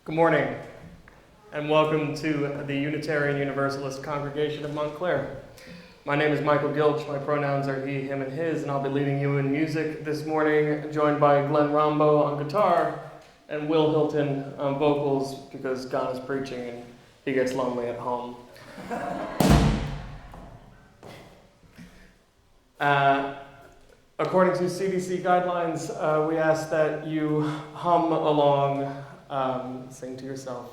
Good morning, and welcome to the Unitarian Universalist Congregation of Montclair. My name is Michael Gilch, my pronouns are he, him, and his, and I'll be leading you in music this morning, joined by Rombough on guitar and Wil Hylton on vocals, because God is preaching and he gets lonely at home. According to CDC guidelines, we ask that you hum along, sing to yourself.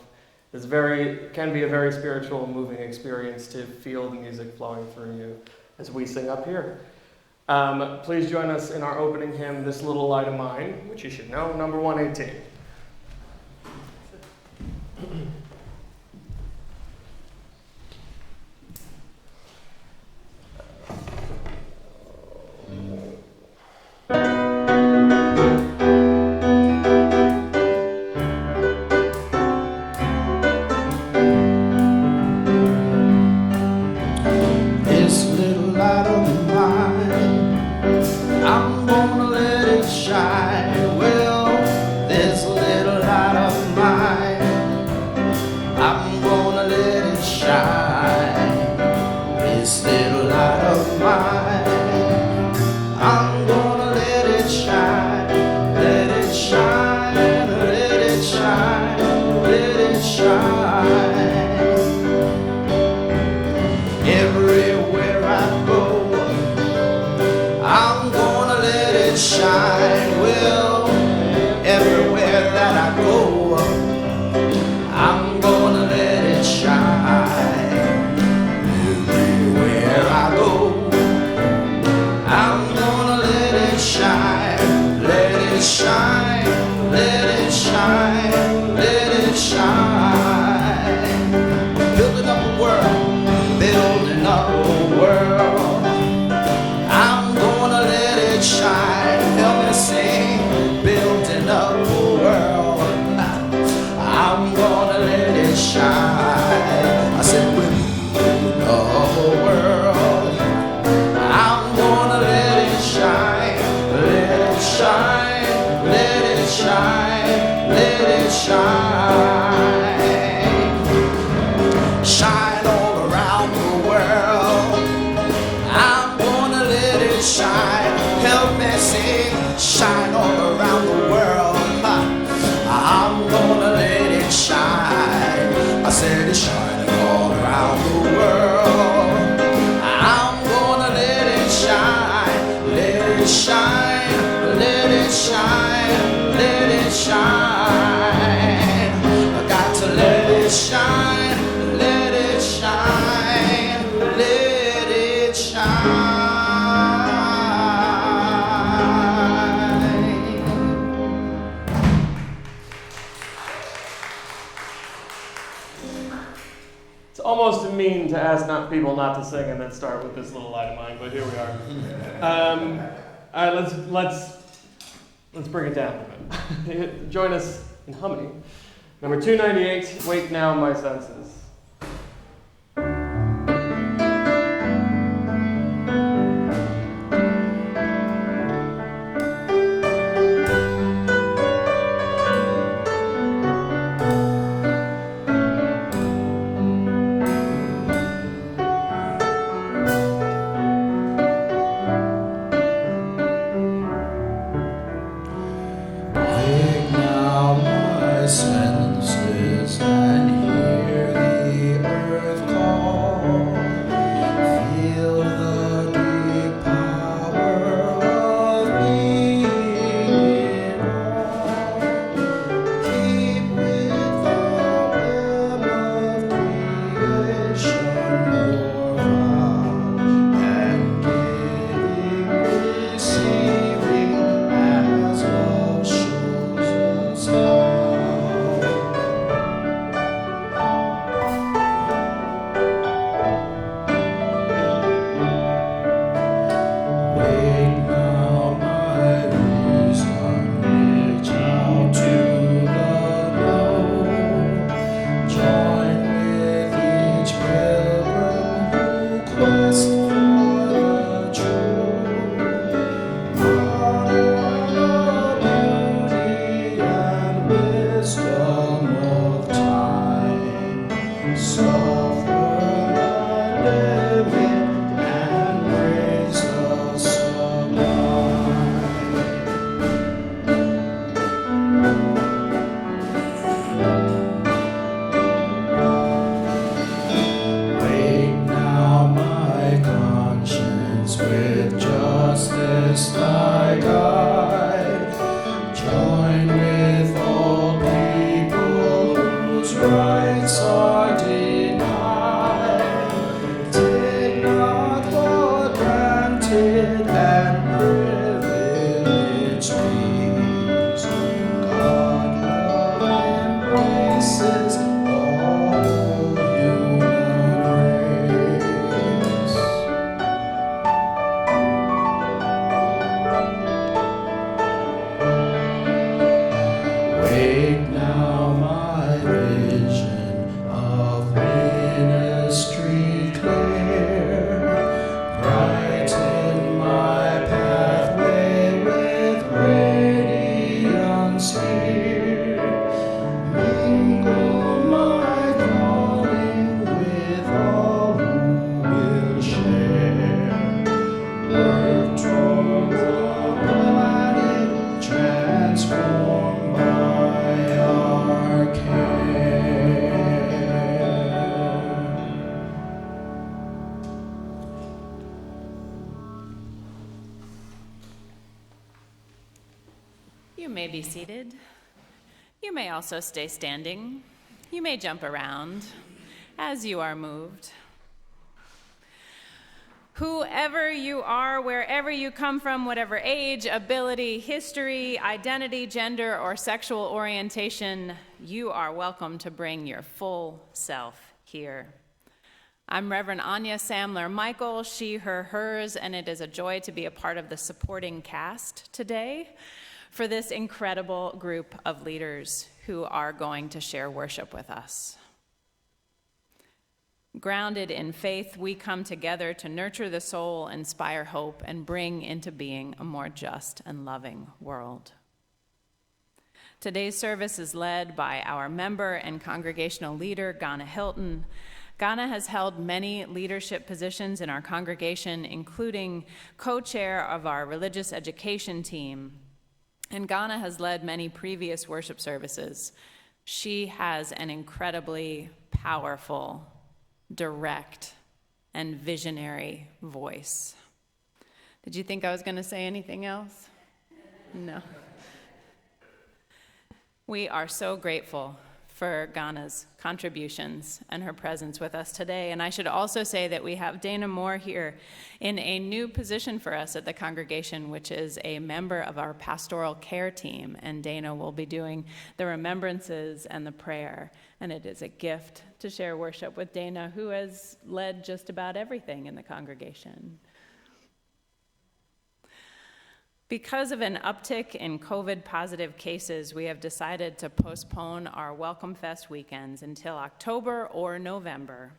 It can be a very spiritual, moving experience to feel the music flowing through you as we sing up here. Please join us in our opening hymn, This Little Light of Mine, which you should know, number 118. To ask people not to sing and then start with This Little Light of Mine, but here we are. All right, let's bring it down a bit. Join us in humming. Number 298, Wake Now My Senses. Senses and hear the Take now my vision of ministry clear, brighten my pathway with radiance here, mingle my calling with all who will share, work towards a planet transformed by our care. You may be seated. You may also stay standing. You may jump around as you are moved. Whoever you are, wherever you come from, whatever age, ability, history, identity, gender, or sexual orientation, you are welcome to bring your full self here. I'm Reverend Anya Samler Michael, she, her, hers, and it is a joy to be a part of the supporting cast today for this incredible group of leaders who are going to share worship with us. Grounded in faith, we come together to nurture the soul, inspire hope, and bring into being a more just and loving world. Today's service is led by our member and congregational leader, Wil Hylton. Ghana has held many leadership positions in our congregation, including co-chair of our religious education team, and Ghana has led many previous worship services. She has an incredibly powerful, direct, and visionary voice. Did you think I was going to say anything else? No. We are so grateful for Ghana's contributions and her presence with us today. And I should also say that we have Dana Moore here in a new position for us at the congregation, which is a member of our pastoral care team. And Dana will be doing the remembrances and the prayer. And it is a gift to share worship with Dana, who has led just about everything in the congregation. Because of an uptick in COVID-positive cases, we have decided to postpone our Welcome Fest weekends until October or November.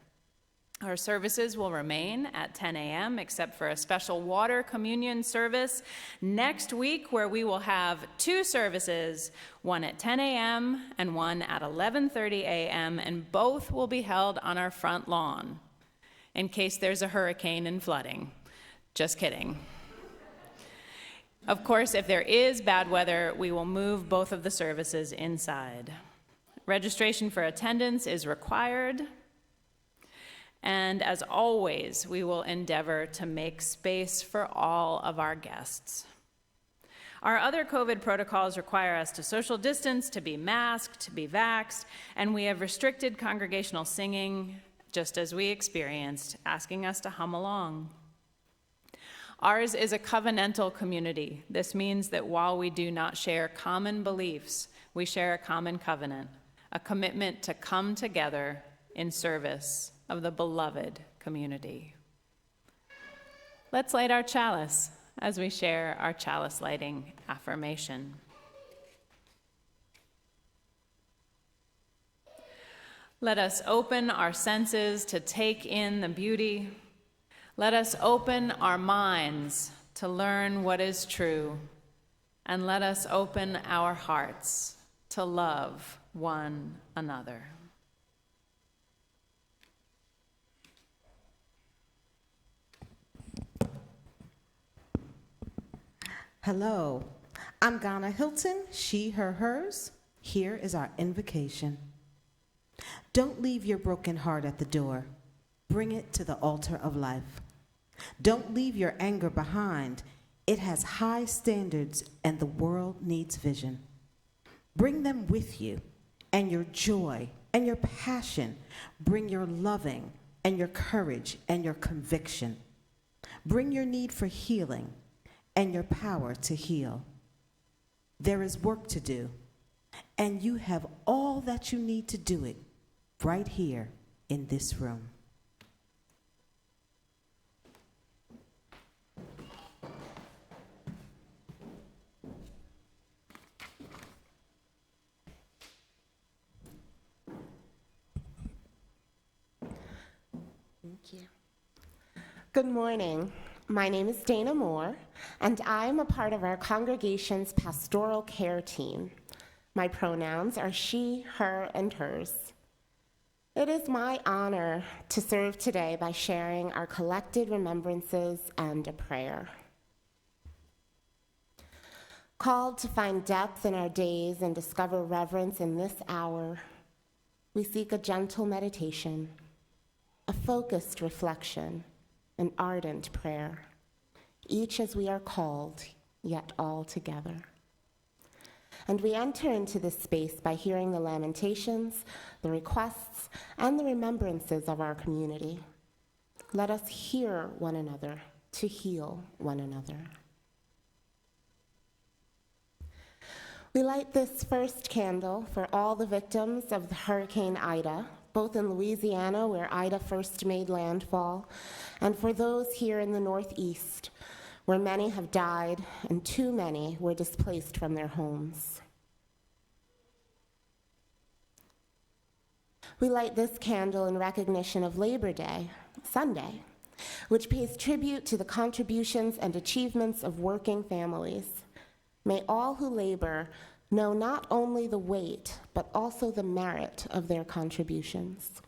Our services will remain at 10 a.m., except for a special water communion service next week, where we will have two services, one at 10 a.m. and one at 11:30 a.m., and both will be held on our front lawn, in case there's a hurricane and flooding. Just kidding. Of course, if there is bad weather, we will move both of the services inside. Registration for attendance is required. And as always, we will endeavor to make space for all of our guests. Our other COVID protocols require us to social distance, to be masked, to be vaxxed, and we have restricted congregational singing, just as we experienced, asking us to hum along. Ours is a covenantal community. This means that while we do not share common beliefs, we share a common covenant, a commitment to come together in service of the beloved community. Let's light our chalice as we share our chalice lighting affirmation. Let us open our senses to take in the beauty. Let us open our minds to learn what is true, and let us open our hearts to love one another. Hello, I'm Wil Hylton, she, her, hers. Here is our invocation. Don't leave your broken heart at the door. Bring it to the altar of life. Don't leave your anger behind. It has high standards and the world needs vision. Bring them with you, and your joy and your passion. Bring your loving and your courage and your conviction. Bring your need for healing and your power to heal. There is work to do, and you have all that you need to do it right here in this room. you. Good morning. My name is Dana Moore, and I'm a part of our congregation's pastoral care team. My pronouns are she, her, and hers. It is my honor to serve today by sharing our collected remembrances and a prayer. Called to find depth in our days and discover reverence in this hour, we seek a gentle meditation, a focused reflection, an ardent prayer, each as we are called, yet all together. And we enter into this space by hearing the lamentations, the requests, and the remembrances of our community. Let us hear one another to heal one another. We light this first candle for all the victims of the Hurricane Ida, both in Louisiana, where Ida first made landfall, and for those here in the Northeast, where many have died and too many were displaced from their homes. We light this candle in recognition of Labor Day, Sunday, which pays tribute to the contributions and achievements of working families. May all who labor know not only the weight, but also the merit of their contributions.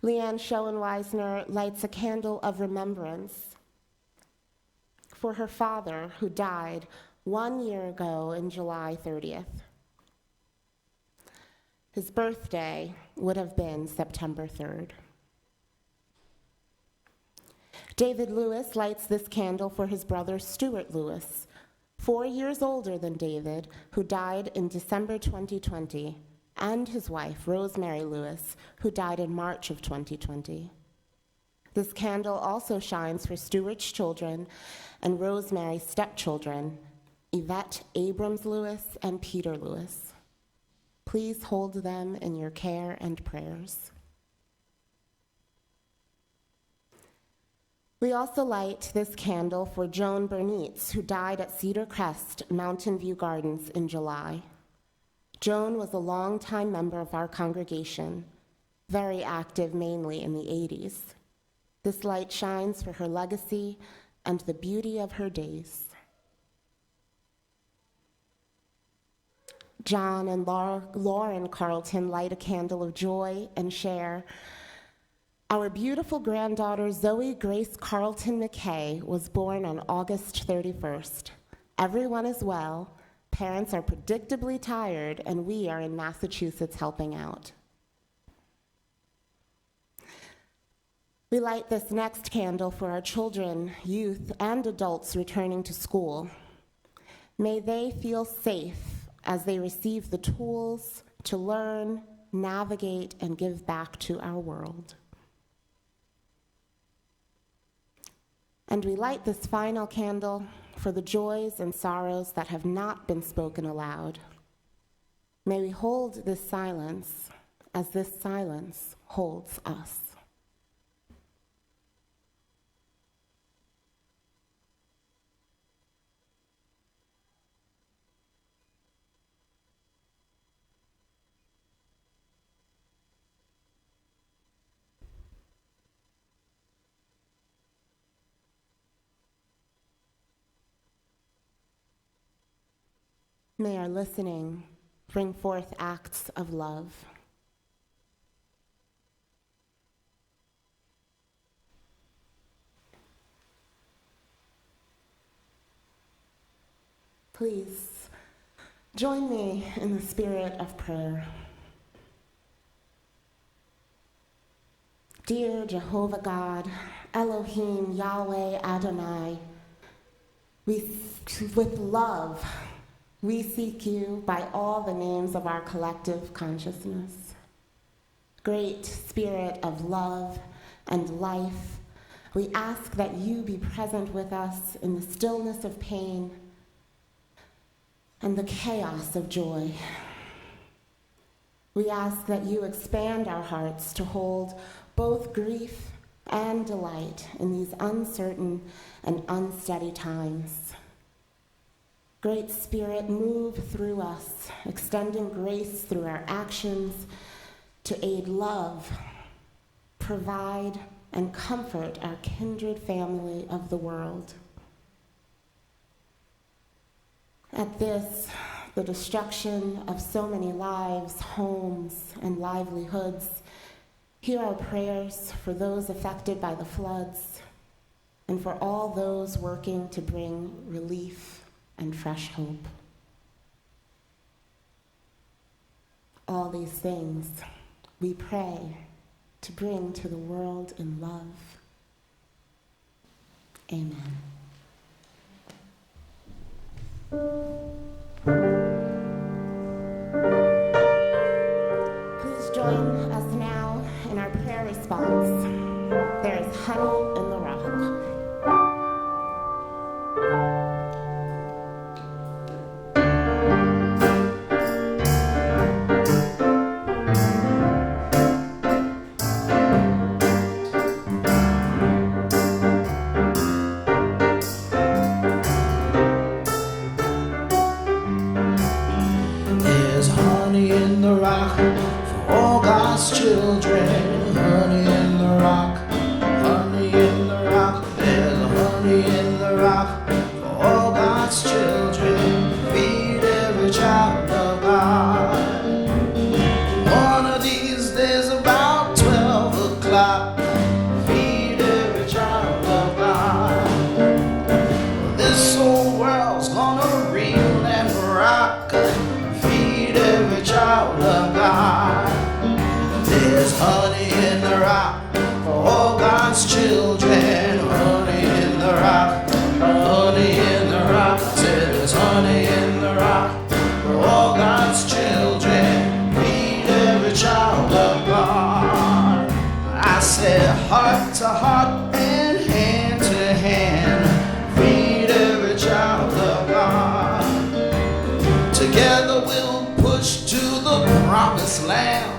Leanne Schoenweisner lights a candle of remembrance for her father, who died 1 year ago in July 30th. His birthday would have been September 3rd. David Lewis lights this candle for his brother Stuart Lewis, 4 years older than David, who died in December 2020, and his wife, Rosemary Lewis, who died in March of 2020. This candle also shines for Stuart's children and Rosemary's stepchildren, Yvette Abrams Lewis and Peter Lewis. Please hold them in your care and prayers. We also light this candle for Joan Bernitz, who died at Cedar Crest Mountain View Gardens in July. Joan was a longtime member of our congregation, very active mainly in the 80s. This light shines for her legacy and the beauty of her days. John and Lauren Carlton light a candle of joy and share. Our beautiful granddaughter, Zoe Grace Carlton McKay, was born on August 31st. Everyone is well, parents are predictably tired, and we are in Massachusetts helping out. We light this next candle for our children, youth, and adults returning to school. May they feel safe as they receive the tools to learn, navigate, and give back to our world. And we light this final candle for the joys and sorrows that have not been spoken aloud. May we hold this silence as this silence holds us. May our listening bring forth acts of love. Please join me in the spirit of prayer. Dear Jehovah God, Elohim, Yahweh, Adonai, with love, we seek you by all the names of our collective consciousness. Great Spirit of love and life, we ask that you be present with us in the stillness of pain and the chaos of joy. We ask that you expand our hearts to hold both grief and delight in these uncertain and unsteady times. Great Spirit, move through us, extending grace through our actions to aid love, provide, and comfort our kindred family of the world. At this, the destruction of so many lives, homes, and livelihoods, hear our prayers for those affected by the floods and for all those working to bring relief and fresh hope. All these things we pray to bring to the world in love. Amen. Please join us now in our prayer response. There is honey in the rock. There's honey in the rock for all God's children. Honey in the rock, honey in the rock. There's honey in the rock for all God's children. Feed every child of God. One of these days about 12 o'clock. Feed every child of God. This whole world's gonna reel and rock. Feed every child of God. There's honey in the rock for all God's children. Honey in the rock, honey in the rock. I said there's honey in the rock for all God's children. Feed every child of God. I said heart to heart and hand to hand. Feed every child of God. Together we'll push to the promised land.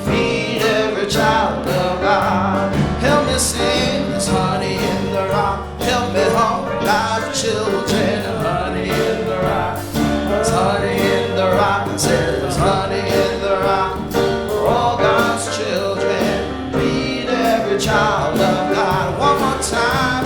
Feed every child of God. Help me sing, there's honey in the rock. Help me hum, God's children. Honey in the rock, there's honey in the rock. I said there's honey in the rock for all God's children. Feed every child of God. One more time,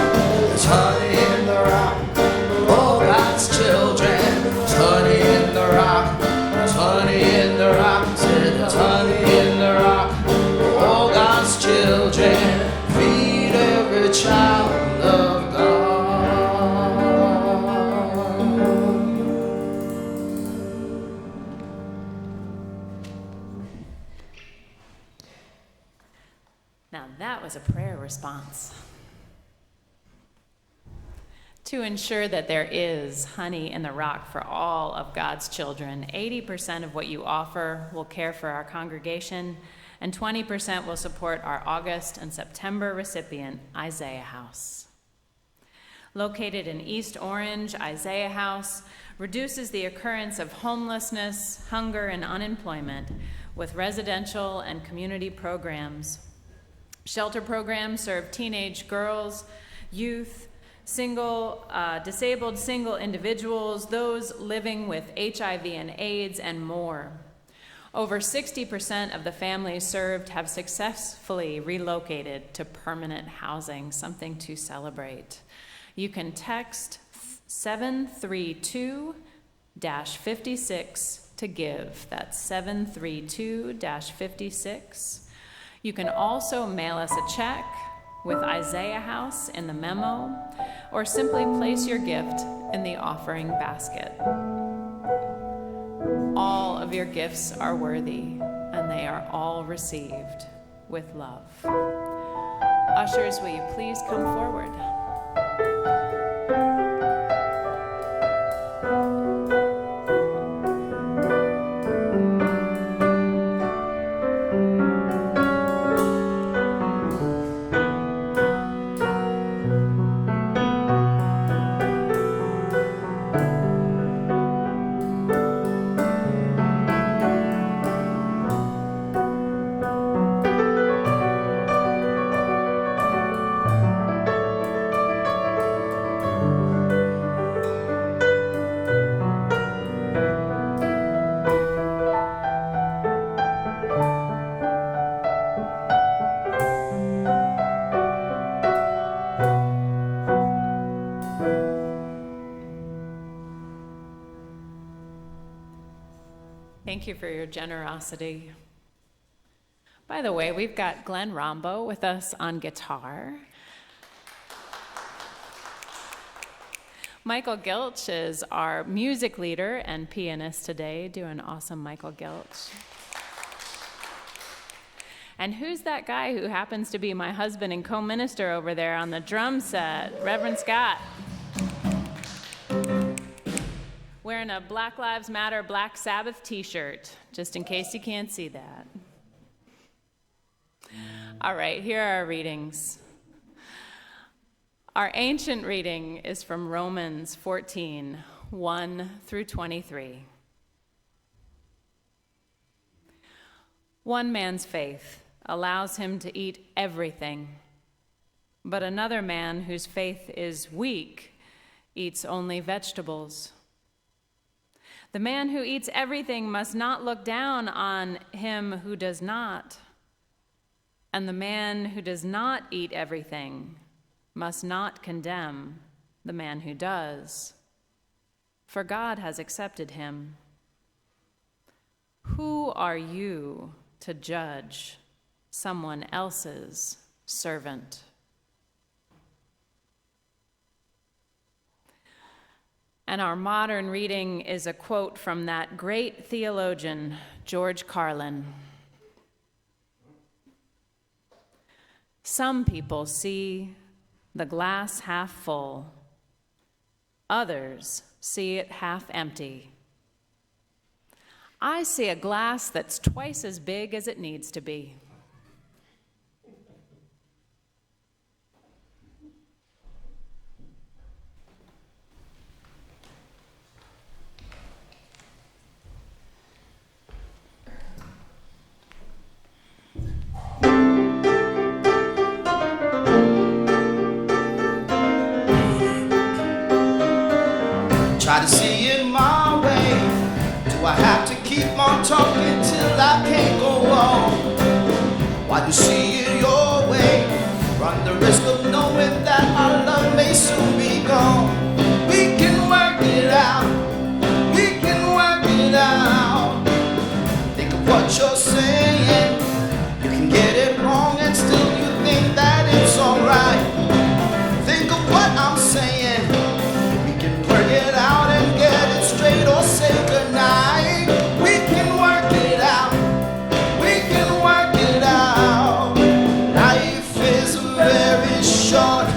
there's honey in the rock for all God's children. There's honey in the rock, there's honey in the rock. I said there's honey in the rock for all God's children. Feed every child of God. Now that was a prayer response. To ensure that there is honey in the rock for all of God's children, 80% of what you offer will care for our congregation, and 20% will support our August and September recipient, Isaiah House. Located in East Orange, Isaiah House reduces the occurrence of homelessness, hunger, and unemployment with residential and community programs. Shelter programs serve teenage girls, youth, disabled single individuals, those living with HIV and AIDS, and more. Over 60% of the families served have successfully relocated to permanent housing, something to celebrate. You can text 732-56 to give. That's 732-56. You can also mail us a check with Isaiah House in the memo, or simply place your gift in the offering basket. All of your gifts are worthy, and they are all received with love. Ushers, will you please come forward? Thank you for your generosity. By the way, we've got Glenn Rombough with us on guitar. Michael Gilch is our music leader and pianist today, doing awesome, Michael Gilch. And who's that guy who happens to be my husband and co-minister over there on the drum set? Rev Scott. Wearing a Black Lives Matter Black Sabbath t-shirt, just in case you can't see that. All right, here are our readings. Our ancient reading is from Romans 14, 1 through 23. One man's faith allows him to eat everything, but another man whose faith is weak eats only vegetables. The man who eats everything must not look down on him who does not, and the man who does not eat everything must not condemn the man who does, for God has accepted him. Who are you to judge someone else's servant? And our modern reading is a quote from that great theologian, George Carlin. Some people see the glass half full, others see it half empty. I see a glass that's twice as big as it needs to be. Try to see it my way. Do I have to keep on talking till I can't go on? Why you see it your way? Run the risk of knowing that our love may soon be gone. We can work it out. We can work it out. Think of what you're saying. You can get it wrong and still you think that it's alright. Think of what I'm saying. Work it out and get it straight or say goodnight. We can work it out. We can work it out. Life is very short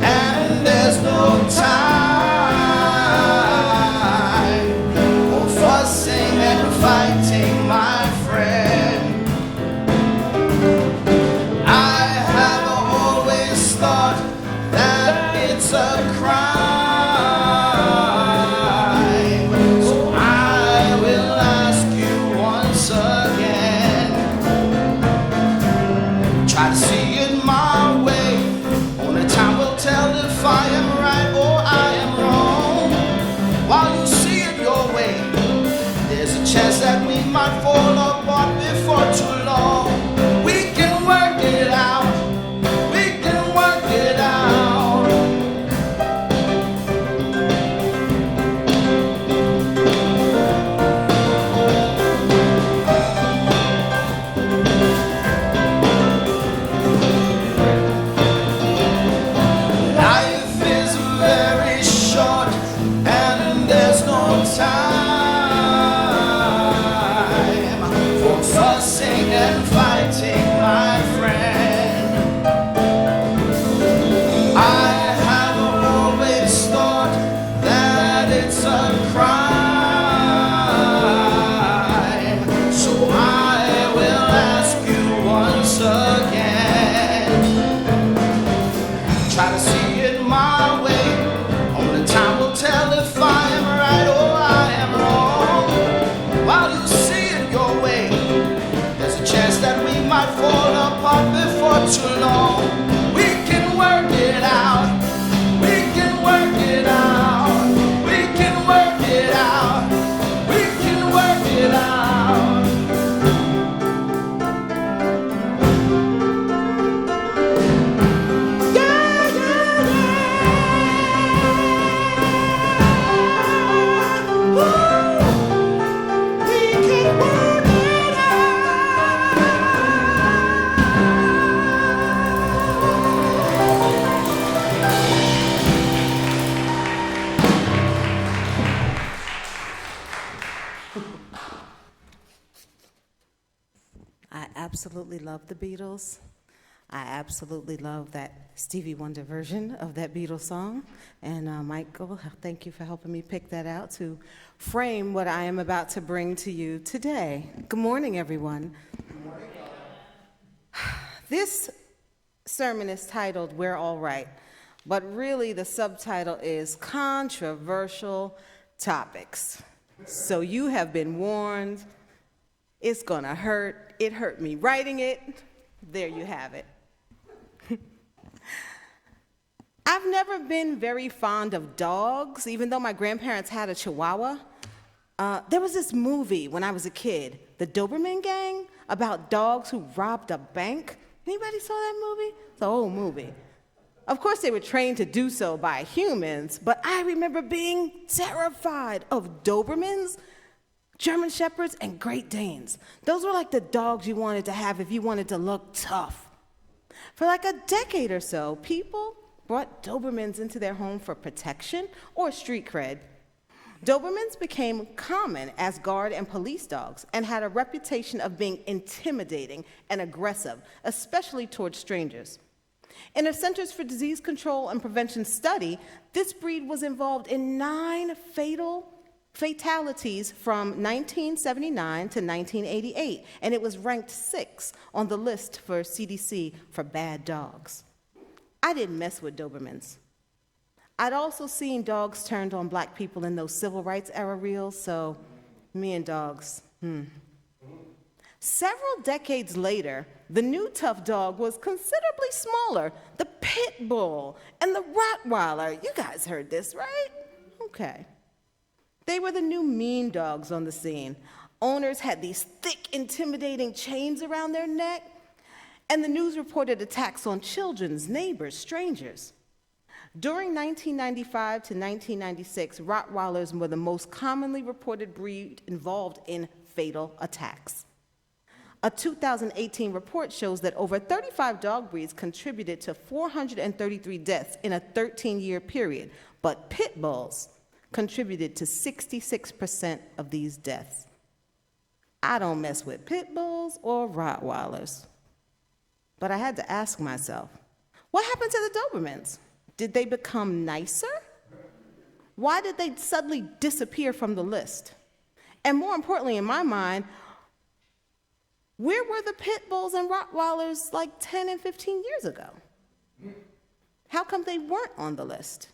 and there's no time for fussing and fighting, my friend. I have always thought that it's a crime. Try to see it my way. Only time will tell if I am right or I am wrong. While you see it your way, there's a chance that we might fall apart before too long. We can work it out. We can work it out. Life is very short and there's no time I absolutely love the Beatles. I absolutely love that Stevie Wonder version of that Beatles song. And Michael, thank you for helping me pick that out to frame what I am about to bring to you today. Good morning, everyone. Good morning. This sermon is titled, We're All Right, but really the subtitle is Controversial Topics. So you have been warned. It's gonna hurt. It hurt me writing it. There you have it. I've never been very fond of dogs, even though my grandparents had a Chihuahua. There was this movie when I was a kid, The Doberman Gang, about dogs who robbed a bank. Anybody saw that movie? It's an old movie. Of course, they were trained to do so by humans, but I remember being terrified of Dobermans, German Shepherds, and Great Danes. Those were like the dogs you wanted to have if you wanted to look tough. For like a decade or so, people brought Dobermans into their home for protection or street cred. Dobermans became common as guard and police dogs and had a reputation of being intimidating and aggressive, especially towards strangers. In a Centers for Disease Control and Prevention study, this breed was involved in 9 fatalities from 1979 to 1988, and it was ranked 6th on the list for CDC for bad dogs. I didn't mess with Dobermans. I'd also seen dogs turned on black people in those civil rights era reels, so me and dogs, Several decades later, the new tough dog was considerably smaller, the pit bull and the Rottweiler. You guys heard this, right? Okay. They were the new mean dogs on the scene. Owners had these thick, intimidating chains around their neck, and the news reported attacks on children, neighbors, strangers. During 1995 to 1996, Rottweilers were the most commonly reported breed involved in fatal attacks. A 2018 report shows that over 35 dog breeds contributed to 433 deaths in a 13-year period, but pit bulls contributed to 66% of these deaths. I don't mess with pit bulls or Rottweilers. But I had to ask myself, what happened to the Dobermans? Did they become nicer? Why did they suddenly disappear from the list? And more importantly, in my mind, where were the pit bulls and Rottweilers like 10 and 15 years ago? How come they weren't on the list?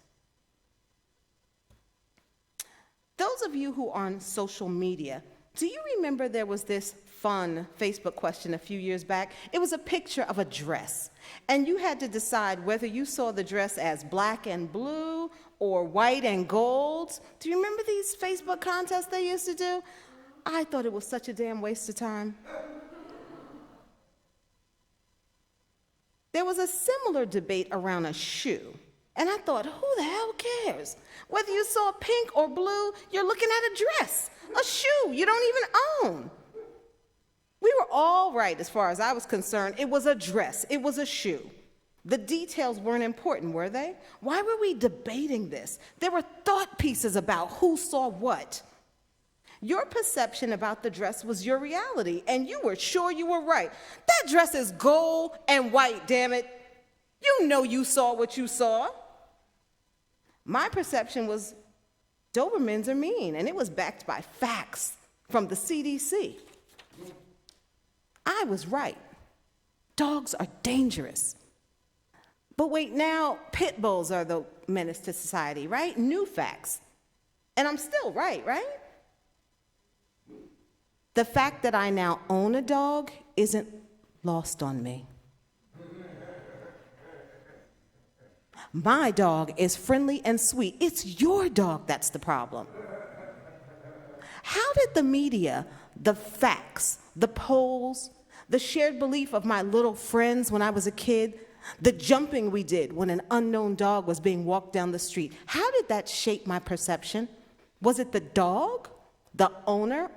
Those of you who are on social media, do you remember there was this fun Facebook question a few years back? It was a picture of a dress, and you had to decide whether you saw the dress as black and blue or white and gold. Do you remember these Facebook contests they used to do? I thought it was such a damn waste of time. There was a similar debate around a shoe, and I thought, who the hell cares? Whether you saw pink or blue, you're looking at a dress, a shoe you don't even own. We were all right as far as I was concerned. It was a dress, it was a shoe. The details weren't important, were they? Why were we debating this? There were thought pieces about who saw what. Your perception about the dress was your reality, and you were sure you were right. That dress is gold and white, damn it. You know you saw what you saw. My perception was Dobermans are mean, and it was backed by facts from the CDC. I was right. Dogs are dangerous. But wait, now pit bulls are the menace to society, right? New facts. And I'm still right? The fact that I now own a dog isn't lost on me. My dog is friendly and sweet. It's your dog that's the problem. How did the media, the facts, the polls, the shared belief of my little friends when I was a kid, the jumping we did when an unknown dog was being walked down the street, how did that shape my perception? Was it the dog, the owner?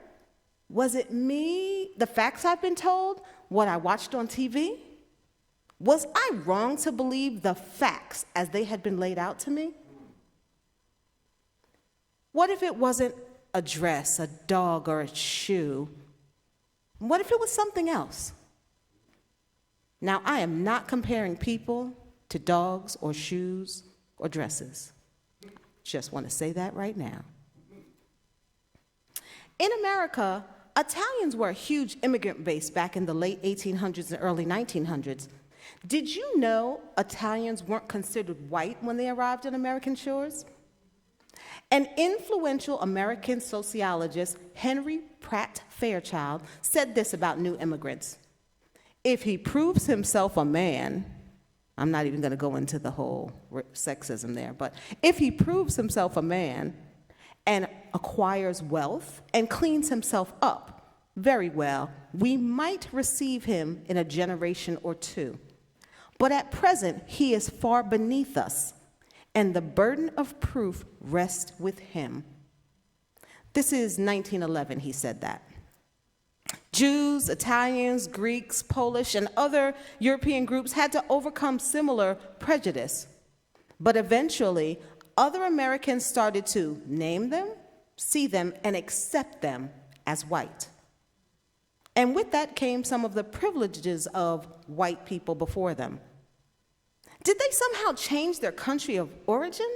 Was it me, the facts I've been told, what I watched on TV? Was I wrong to believe the facts as they had been laid out to me? What if it wasn't a dress, a dog, or a shoe? What if it was something else? Now, I am not comparing people to dogs or shoes or dresses. Just want to say that right now. In America, Italians were a huge immigrant base back in the late 1800s and early 1900s. Did you know Italians weren't considered white when they arrived on American shores? An influential American sociologist, Henry Pratt Fairchild, said this about new immigrants. If he proves himself a man, I'm not even going to go into the whole sexism there, but if he proves himself a man and acquires wealth and cleans himself up very well, we might receive him in a generation or two. But at present, he is far beneath us, and the burden of proof rests with him. This is 1911, he said that. Jews, Italians, Greeks, Polish, and other European groups had to overcome similar prejudice. But eventually, other Americans started to name them, see them, and accept them as white. And with that came some of the privileges of white people before them. Did they somehow change their country of origin?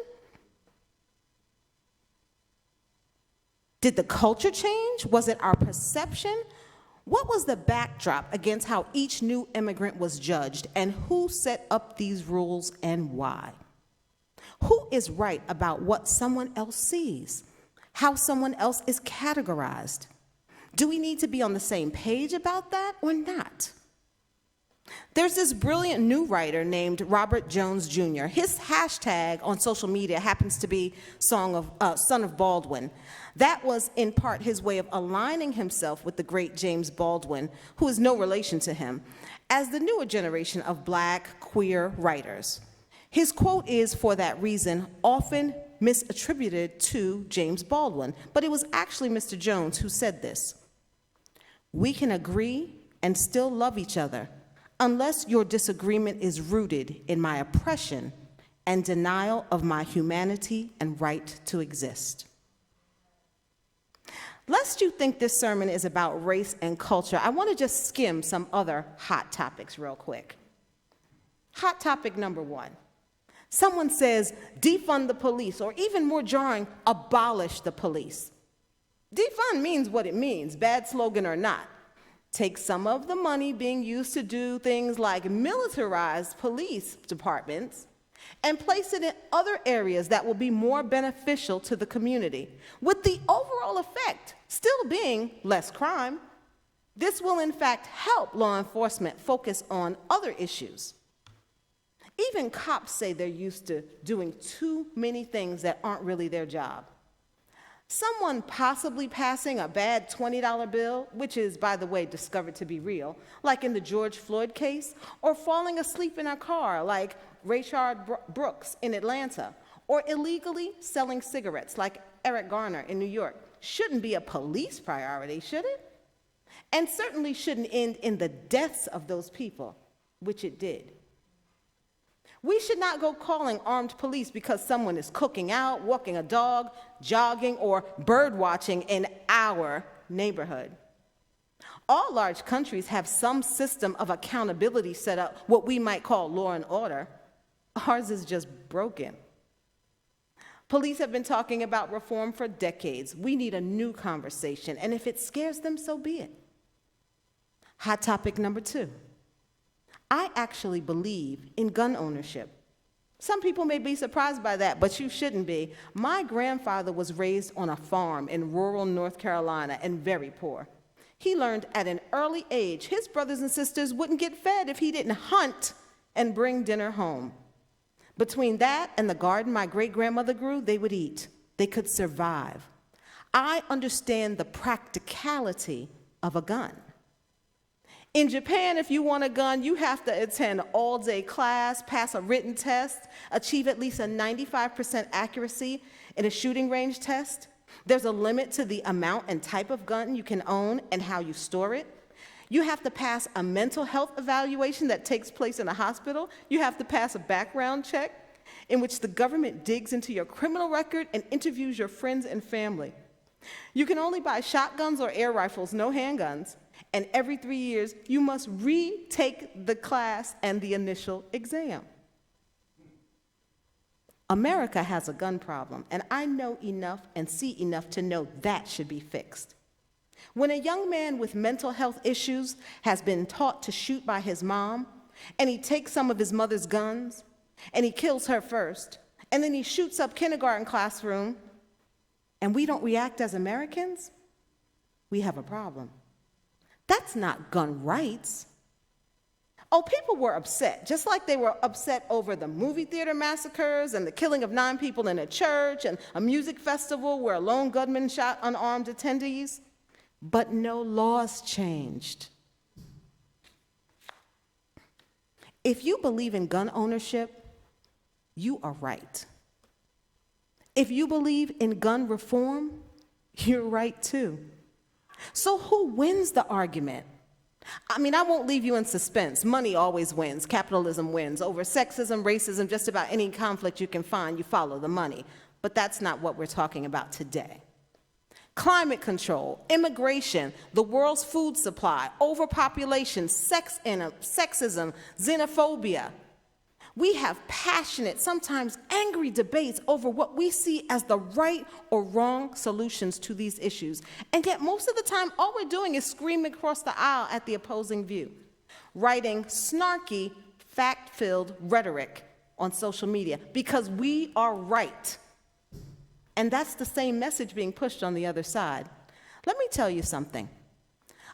Did the culture change? Was it our perception? What was the backdrop against how each new immigrant was judged, and who set up these rules and why? Who is right about what someone else sees? How someone else is categorized? Do we need to be on the same page about that or not? There's this brilliant new writer named Robert Jones Jr. His hashtag on social media happens to be Son of Baldwin. That was in part his way of aligning himself with the great James Baldwin, who is no relation to him, as the newer generation of Black queer writers. His quote is, for that reason, often misattributed to James Baldwin, but it was actually Mr. Jones who said this. We can agree and still love each other unless your disagreement is rooted in my oppression and denial of my humanity and right to exist. Lest you think this sermon is about race and culture, I want to just skim some other hot topics real quick. Hot topic number one. Someone says, defund the police, or even more jarring, abolish the police. Defund means what it means, bad slogan or not. Take some of the money being used to do things like militarize police departments and place it in other areas that will be more beneficial to the community, with the overall effect still being less crime. This will, in fact, help law enforcement focus on other issues. Even cops say they're used to doing too many things that aren't really their job. Someone possibly passing a bad $20 bill, which is, by the way, discovered to be real, like in the George Floyd case, or falling asleep in a car, like Rayshard Brooks in Atlanta, or illegally selling cigarettes, like Eric Garner in New York, shouldn't be a police priority, should it? And certainly shouldn't end in the deaths of those people, which it did. We should not go calling armed police because someone is cooking out, walking a dog, jogging, or bird watching in our neighborhood. All large countries have some system of accountability set up, what we might call law and order. Ours is just broken. Police have been talking about reform for decades. We need a new conversation, and if it scares them, so be it. Hot topic number two. I actually believe in gun ownership. Some people may be surprised by that, but you shouldn't be. My grandfather was raised on a farm in rural North Carolina and very poor. He learned at an early age his brothers and sisters wouldn't get fed if he didn't hunt and bring dinner home. Between that and the garden my great-grandmother grew, they would eat. They could survive. I understand the practicality of a gun. In Japan, if you want a gun, you have to attend all-day class, pass a written test, achieve at least a 95% accuracy in a shooting range test. There's a limit to the amount and type of gun you can own and how you store it. You have to pass a mental health evaluation that takes place in a hospital. You have to pass a background check in which the government digs into your criminal record and interviews your friends and family. You can only buy shotguns or air rifles, no handguns. And every 3 years, you must retake the class and the initial exam. America has a gun problem, and I know enough and see enough to know that should be fixed. When a young man with mental health issues has been taught to shoot by his mom, and he takes some of his mother's guns, and he kills her first, and then he shoots up kindergarten classroom, and we don't react as Americans, we have a problem. That's not gun rights. Oh, people were upset, just like they were upset over the movie theater massacres and the killing of 9 people in a church and a music festival where a lone gunman shot unarmed attendees. But no laws changed. If you believe in gun ownership, you are right. If you believe in gun reform, you're right too. So who wins the argument? I mean, I won't leave you in suspense. Money always wins. Capitalism wins. Over sexism, racism, just about any conflict you can find, you follow the money. But that's not what we're talking about today. Climate control, immigration, the world's food supply, overpopulation, sexism, xenophobia. We have passionate, sometimes angry debates over what we see as the right or wrong solutions to these issues. And yet most of the time, all we're doing is screaming across the aisle at the opposing view, writing snarky, fact-filled rhetoric on social media because we are right. And that's the same message being pushed on the other side. Let me tell you something.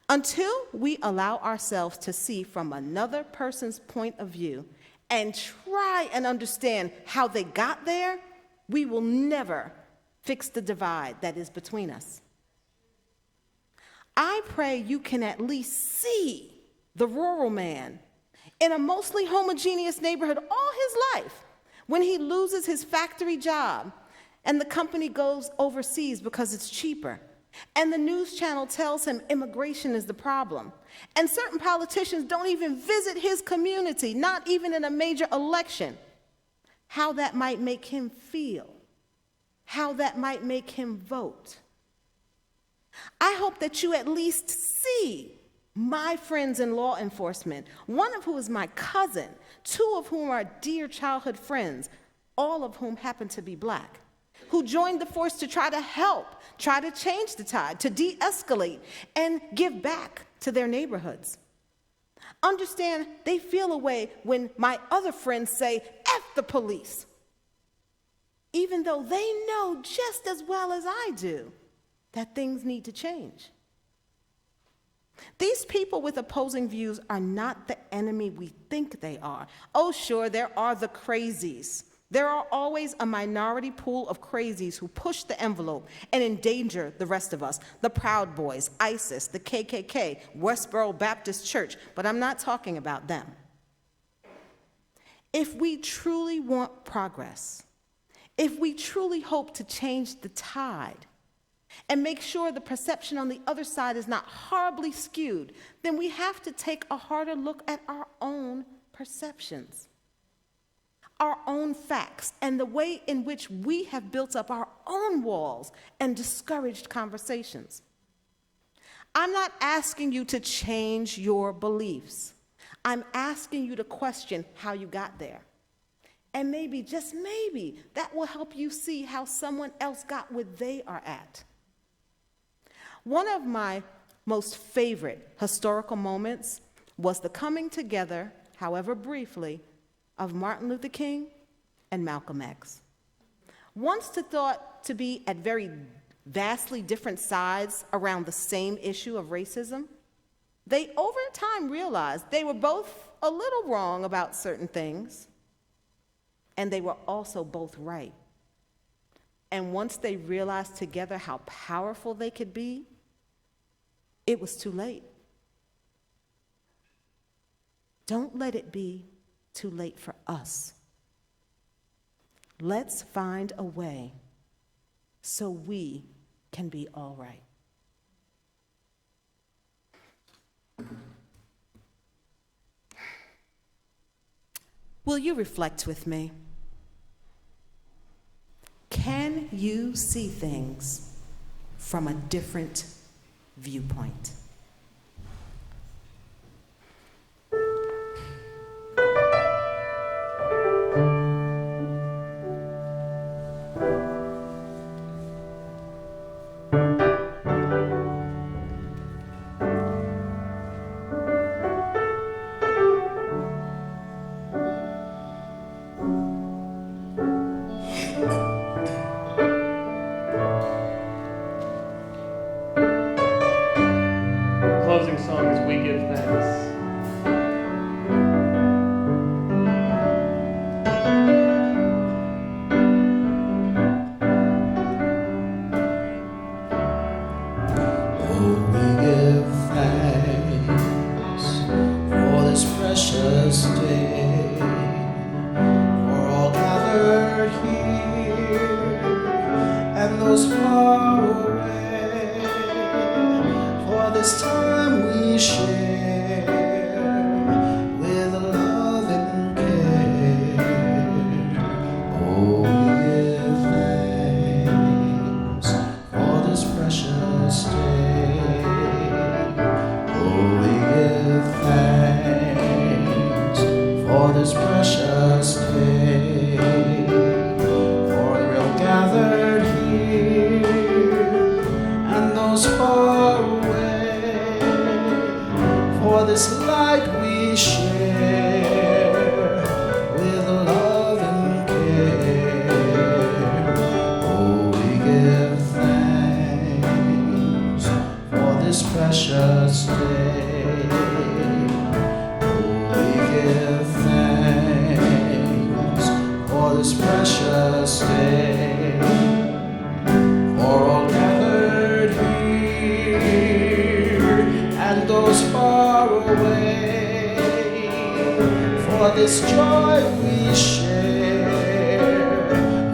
Until we allow ourselves to see from another person's point of view and try and understand how they got there, we will never fix the divide that is between us. I pray you can at least see the rural man in a mostly homogeneous neighborhood all his life when he loses his factory job and the company goes overseas because it's cheaper. And the news channel tells him immigration is the problem. And certain politicians don't even visit his community, not even in a major election. How that might make him feel. How that might make him vote. I hope that you at least see my friends in law enforcement, one of whom is my cousin, 2 of whom are dear childhood friends, all of whom happen to be Black, who joined the force to try to help, try to change the tide, to de-escalate, and give back to their neighborhoods. Understand, they feel a way when my other friends say, F the police, even though they know just as well as I do that things need to change. These people with opposing views are not the enemy we think they are. Oh, sure, there are the crazies. There are always a minority pool of crazies who push the envelope and endanger the rest of us. The Proud Boys, ISIS, the KKK, Westboro Baptist Church, but I'm not talking about them. If we truly want progress, if we truly hope to change the tide and make sure the perception on the other side is not horribly skewed, then we have to take a harder look at our own perceptions, our own facts, and the way in which we have built up our own walls and discouraged conversations. I'm not asking you to change your beliefs. I'm asking you to question how you got there. And maybe, just maybe, that will help you see how someone else got where they are at. One of my most favorite historical moments was the coming together, however briefly, of Martin Luther King and Malcolm X. Once thought to be at very vastly different sides around the same issue of racism, they over time realized they were both a little wrong about certain things, and they were also both right. And once they realized together how powerful they could be, it was too late. Don't let it be too late for us. Let's find a way so we can be all right. Will you reflect with me? Can you see things from a different viewpoint. Closing song is We Give Thanks. Oh, we give thanks for this precious day, for all gathered here and those far away, for this time we share with love and care. Oh, we give thanks for this precious day. Oh, we give thanks for this precious day, for we're all gathered here and those far away, for this light we share with love and care. Oh, we give thanks for this precious day. Oh, we give thanks for this precious day, for all gathered here and those far away, for this joy we share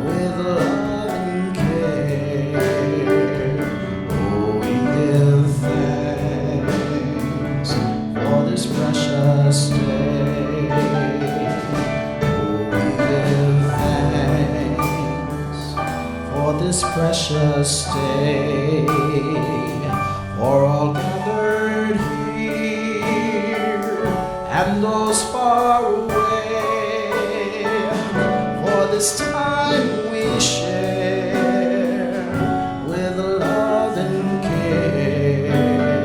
with love and care. Oh, we give thanks for this precious day. Oh, we give thanks for this precious day, for all gathered here and those far away, for this time we share with love and care.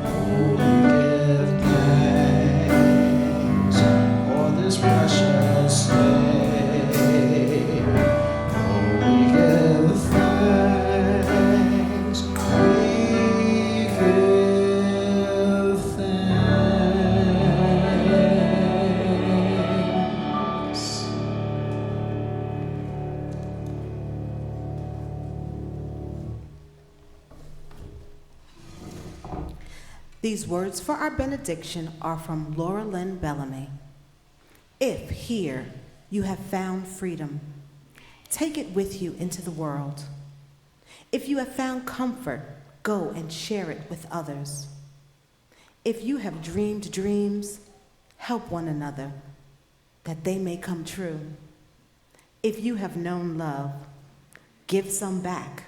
Oh, we give thanks for this precious day. Oh, we give thanks. We give thanks. These words for our benediction are from Laura Lynn Bellamy. If here you have found freedom, take it with you into the world. If you have found comfort, go and share it with others. If you have dreamed dreams, help one another, that they may come true. If you have known love, give some back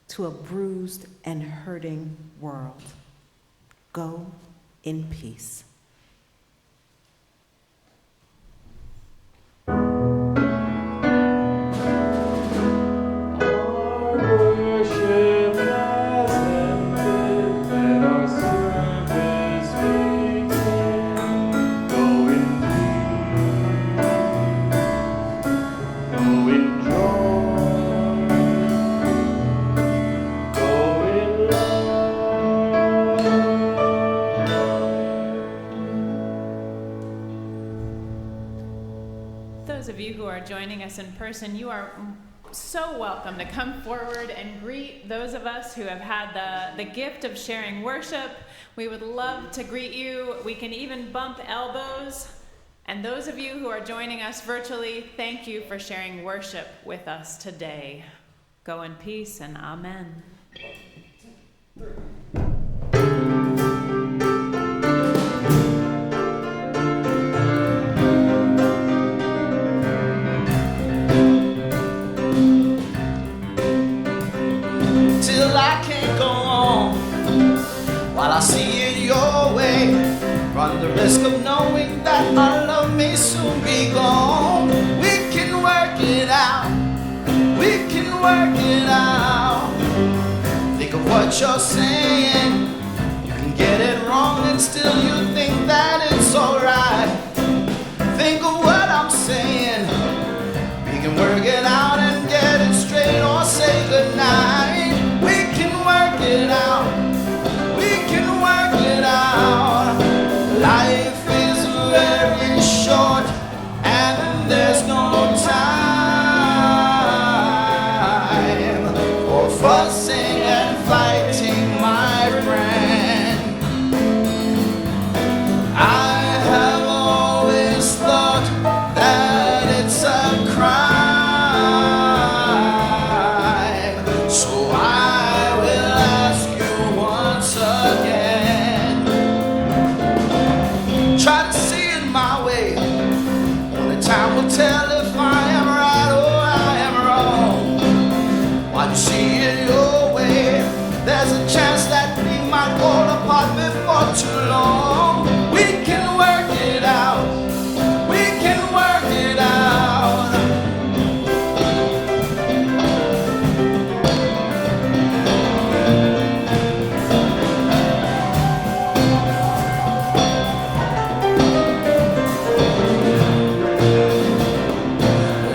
to a bruised and hurting world. Go in peace. Those of you who are joining us in person, you are so welcome to come forward and greet those of us who have had the gift of sharing worship. We would love to greet you. We can even bump elbows. And those of you who are joining us virtually, thank you for sharing worship with us today. Go in peace and amen. Till I while I see it your way. Run the risk of knowing that our love may soon be gone. We can work it out. We can work it out. Think of what you're saying. You can get it wrong and still you think that it's alright. Think of what I'm saying. We can work it out and get it straight or say goodnight. We can work it out. We can work it out. Life is very short and there's no time for fussing and fighting, my friend. I have always thought that it's a crime, so I will ask you once again. Try to see it my way. Only time will tell if I am right or I am wrong. While you see it your way, there's a chance that we might fall apart before too long. We can work it out. We can work it out.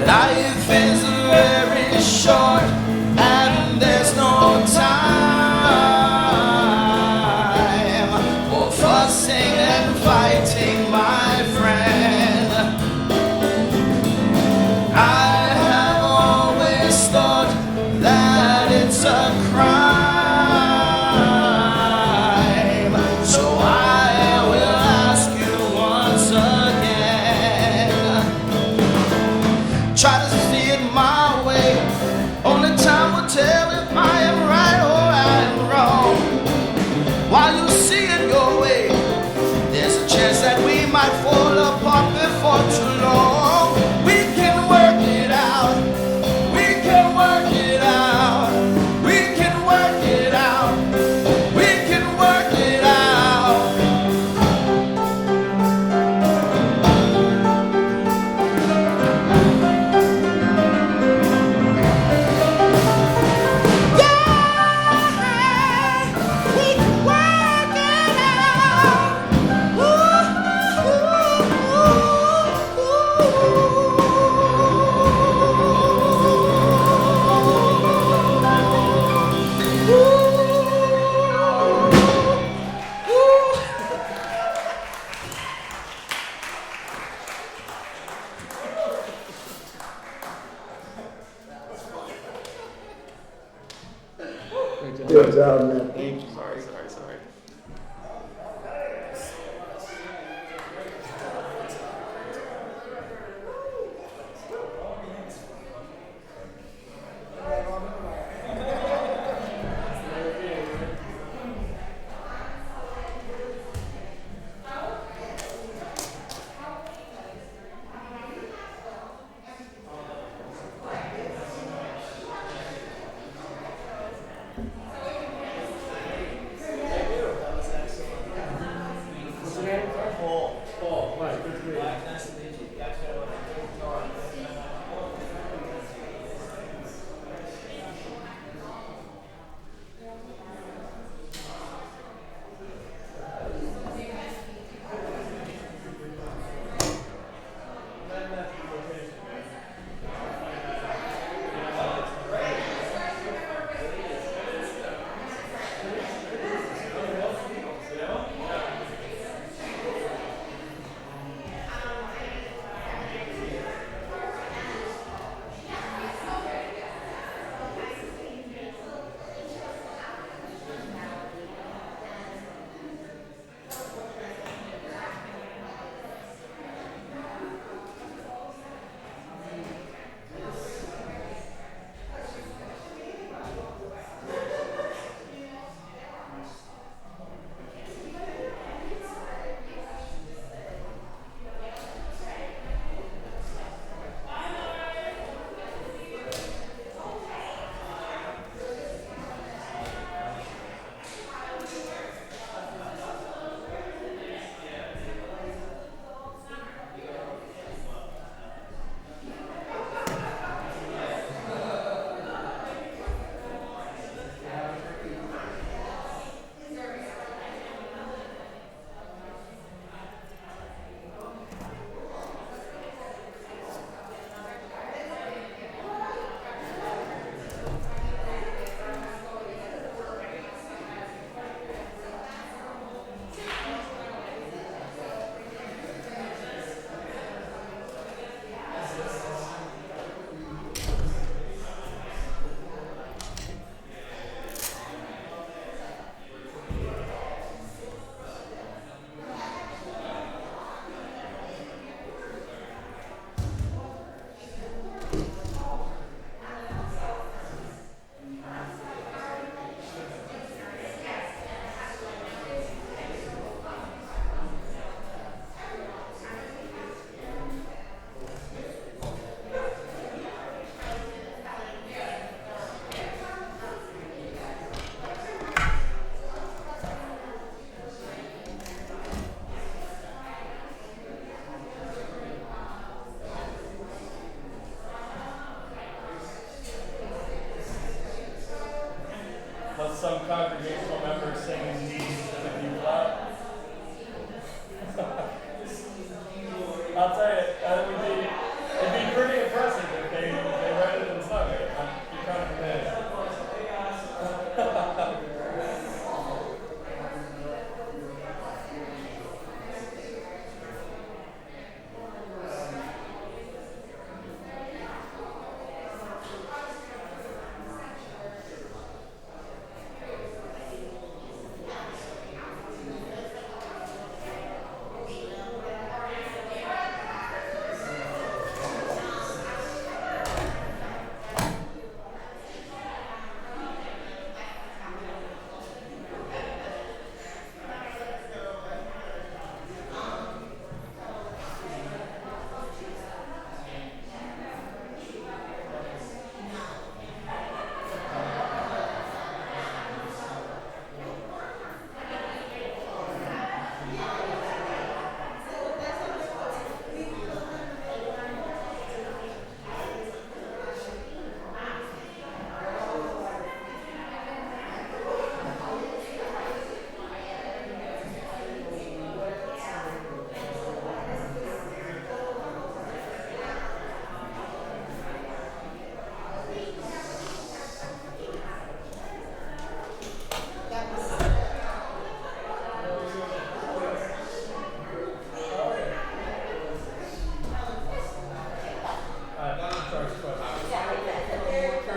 Life is very short and there's no time for fussing and fighting, my friend. I have always thought that it's a crime, so I will ask you once again. Try to see it my way. Only time will tell if I am right or I am wrong. While you see it your way, there's a chance that we might fall apart before too long. We can work it out. We can work it out. We can work it out. We can work it out. Great job. Good job, man.